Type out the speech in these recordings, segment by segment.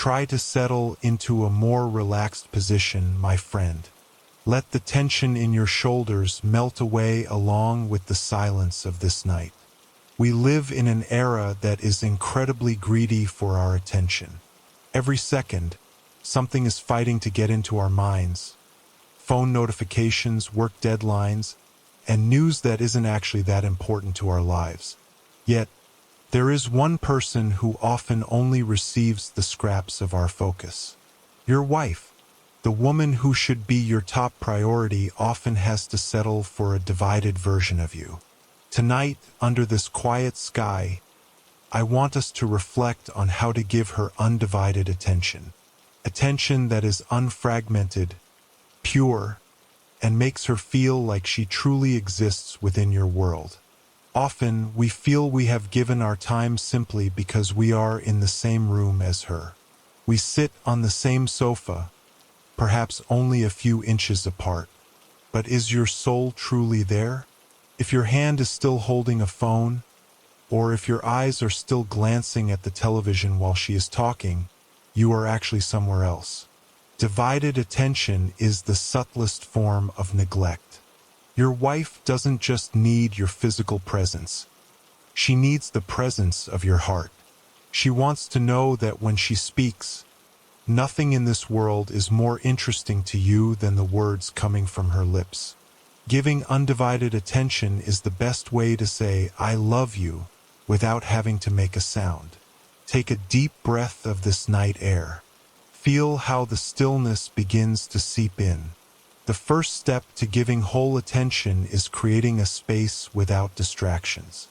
Try to settle into a more relaxed position, my friend. Let the tension in your shoulders melt away along with the silence of this night. We live in an era that is incredibly greedy for our attention. Every second, something is fighting to get into our minds. Phone notifications, work deadlines, and news that isn't actually that important to our lives. Yet, there is one person who often only receives the scraps of our focus. Your wife. The woman who should be your top priority often has to settle for a divided version of you. Tonight, under this quiet sky, I want us to reflect on how to give her undivided attention. Attention that is unfragmented, pure, and makes her feel like she truly exists within your world. Often, we feel we have given our time simply because we are in the same room as her. We sit on the same sofa, perhaps only a few inches apart. But is your soul truly there? If your hand is still holding a phone, or if your eyes are still glancing at the television while she is talking, you are actually somewhere else. Divided attention is the subtlest form of neglect. Your wife doesn't just need your physical presence. She needs the presence of your heart. She wants to know that when she speaks, nothing in this world is more interesting to you than the words coming from her lips. Giving undivided attention is the best way to say, "I love you," without having to make a sound. Take a deep breath of this night air. Feel how the stillness begins to seep in. The first step to giving whole attention is creating a space without distractions.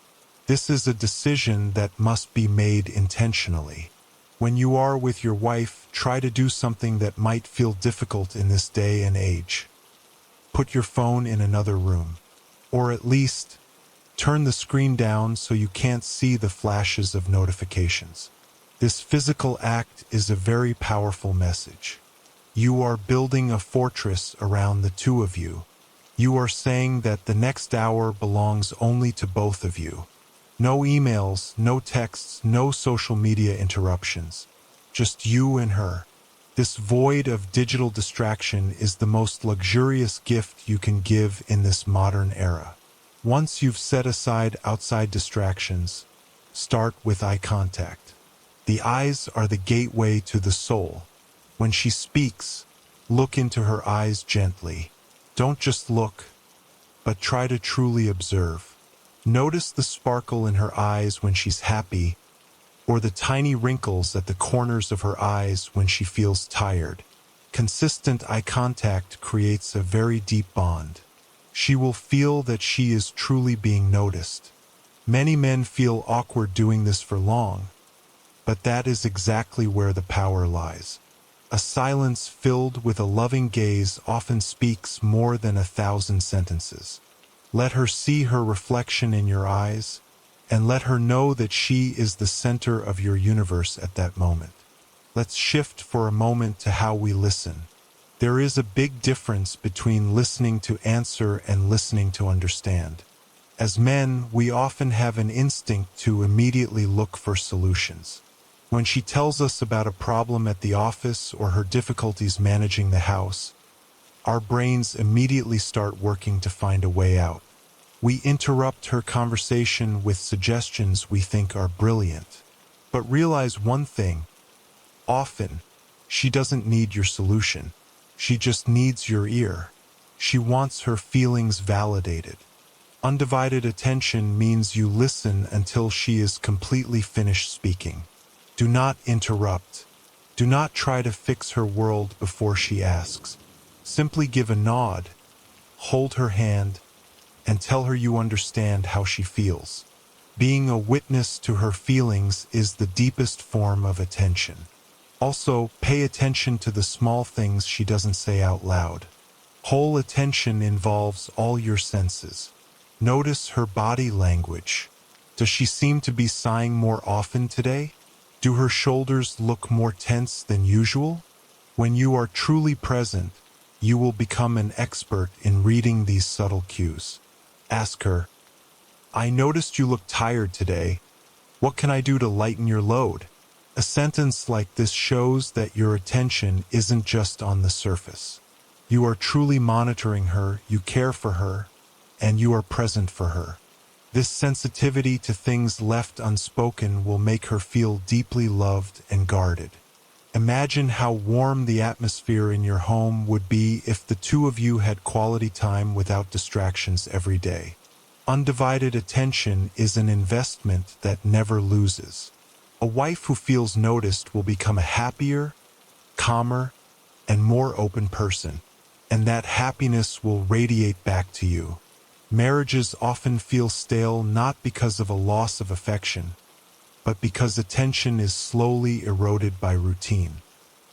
This is a decision that must be made intentionally. When you are with your wife, try to do something that might feel difficult in this day and age. Put your phone in another room. Or at least, turn the screen down so you can't see the flashes of notifications. This physical act is a very powerful message. You are building a fortress around the two of you. You are saying that the next hour belongs only to both of you. No emails, no texts, no social media interruptions. Just you and her. This void of digital distraction is the most luxurious gift you can give in this modern era. Once you've set aside outside distractions, start with eye contact. The eyes are the gateway to the soul. When she speaks, look into her eyes gently. Don't just look, but try to truly observe. Notice the sparkle in her eyes when she's happy, or the tiny wrinkles at the corners of her eyes when she feels tired. Consistent eye contact creates a very deep bond. She will feel that she is truly being noticed. Many men feel awkward doing this for long, but that is exactly where the power lies. A silence filled with a loving gaze often speaks more than 1,000 sentences. Let her see her reflection in your eyes, and let her know that she is the center of your universe at that moment. Let's shift for a moment to how we listen. There is a big difference between listening to answer and listening to understand. As men, we often have an instinct to immediately look for solutions. When she tells us about a problem at the office or her difficulties managing the house, our brains immediately start working to find a way out. We interrupt her conversation with suggestions we think are brilliant. But realize one thing: often, she doesn't need your solution. She just needs your ear. She wants her feelings validated. Undivided attention means you listen until she is completely finished speaking. Do not interrupt. Do not try to fix her world before she asks. Simply give a nod, hold her hand, and tell her you understand how she feels. Being a witness to her feelings is the deepest form of attention. Also, pay attention to the small things she doesn't say out loud. Whole attention involves all your senses. Notice her body language. Does she seem to be sighing more often today? Do her shoulders look more tense than usual? When you are truly present, you will become an expert in reading these subtle cues. Ask her, "I noticed you look tired today. What can I do to lighten your load?" A sentence like this shows that your attention isn't just on the surface. You are truly monitoring her, you care for her, and you are present for her. This sensitivity to things left unspoken will make her feel deeply loved and guarded. Imagine how warm the atmosphere in your home would be if the two of you had quality time without distractions every day. Undivided attention is an investment that never loses. A wife who feels noticed will become a happier, calmer, and more open person, and that happiness will radiate back to you. Marriages often feel stale not because of a loss of affection, but because attention is slowly eroded by routine.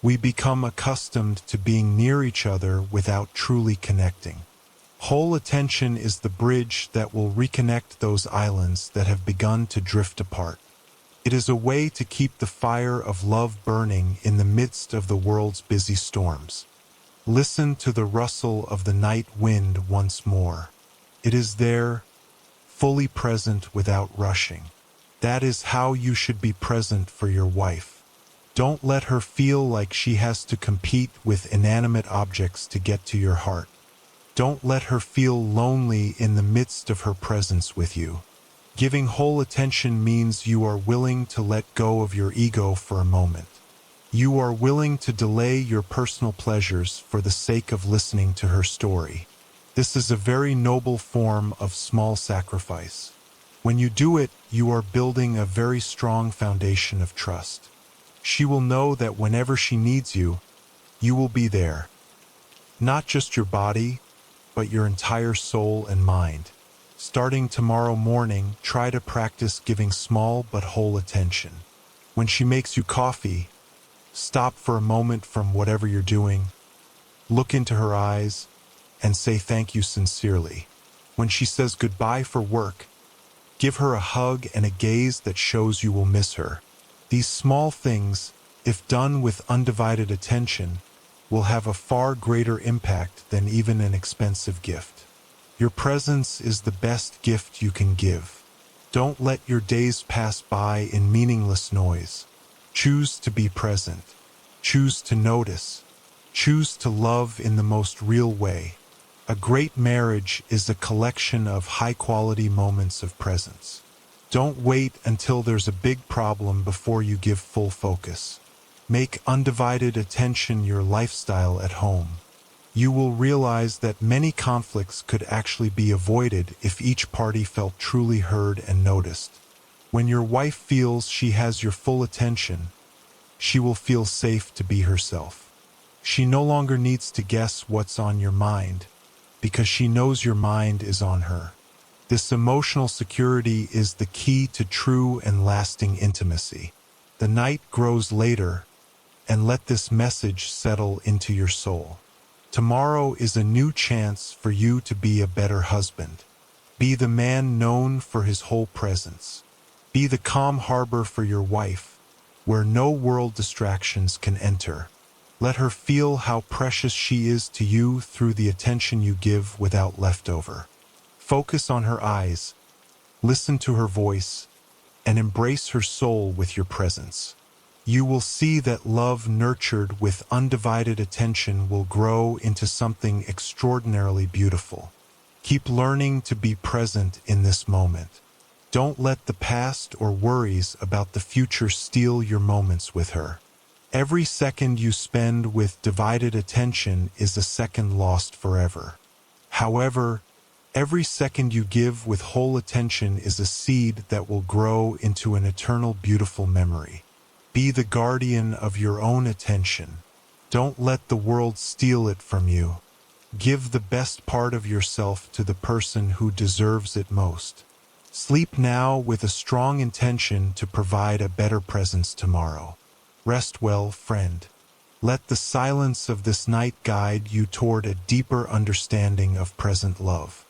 We become accustomed to being near each other without truly connecting. Whole attention is the bridge that will reconnect those islands that have begun to drift apart. It is a way to keep the fire of love burning in the midst of the world's busy storms. Listen to the rustle of the night wind once more. It is there, fully present without rushing. That is how you should be present for your wife. Don't let her feel like she has to compete with inanimate objects to get to your heart. Don't let her feel lonely in the midst of her presence with you. Giving whole attention means you are willing to let go of your ego for a moment. You are willing to delay your personal pleasures for the sake of listening to her story. This is a very noble form of small sacrifice. When you do it, you are building a very strong foundation of trust. She will know that whenever she needs you, you will be there. Not just your body, but your entire soul and mind. Starting tomorrow morning, try to practice giving small but whole attention. When she makes you coffee, stop for a moment from whatever you're doing, look into her eyes, and say thank you sincerely. When she says goodbye for work, give her a hug and a gaze that shows you will miss her. These small things, if done with undivided attention, will have a far greater impact than even an expensive gift. Your presence is the best gift you can give. Don't let your days pass by in meaningless noise. Choose to be present. Choose to notice. Choose to love in the most real way. A great marriage is a collection of high-quality moments of presence. Don't wait until there's a big problem before you give full focus. Make undivided attention your lifestyle at home. You will realize that many conflicts could actually be avoided if each party felt truly heard and noticed. When your wife feels she has your full attention, she will feel safe to be herself. She no longer needs to guess what's on your mind, because she knows your mind is on her. This emotional security is the key to true and lasting intimacy. The night grows later, and let this message settle into your soul. Tomorrow is a new chance for you to be a better husband. Be the man known for his whole presence. Be the calm harbor for your wife, where no world distractions can enter. Let her feel how precious she is to you through the attention you give without leftover. Focus on her eyes, listen to her voice, and embrace her soul with your presence. You will see that love nurtured with undivided attention will grow into something extraordinarily beautiful. Keep learning to be present in this moment. Don't let the past or worries about the future steal your moments with her. Every second you spend with divided attention is a second lost forever. However, every second you give with whole attention is a seed that will grow into an eternal beautiful memory. Be the guardian of your own attention. Don't let the world steal it from you. Give the best part of yourself to the person who deserves it most. Sleep now with a strong intention to provide a better presence tomorrow. Rest well, friend. Let the silence of this night guide you toward a deeper understanding of present love.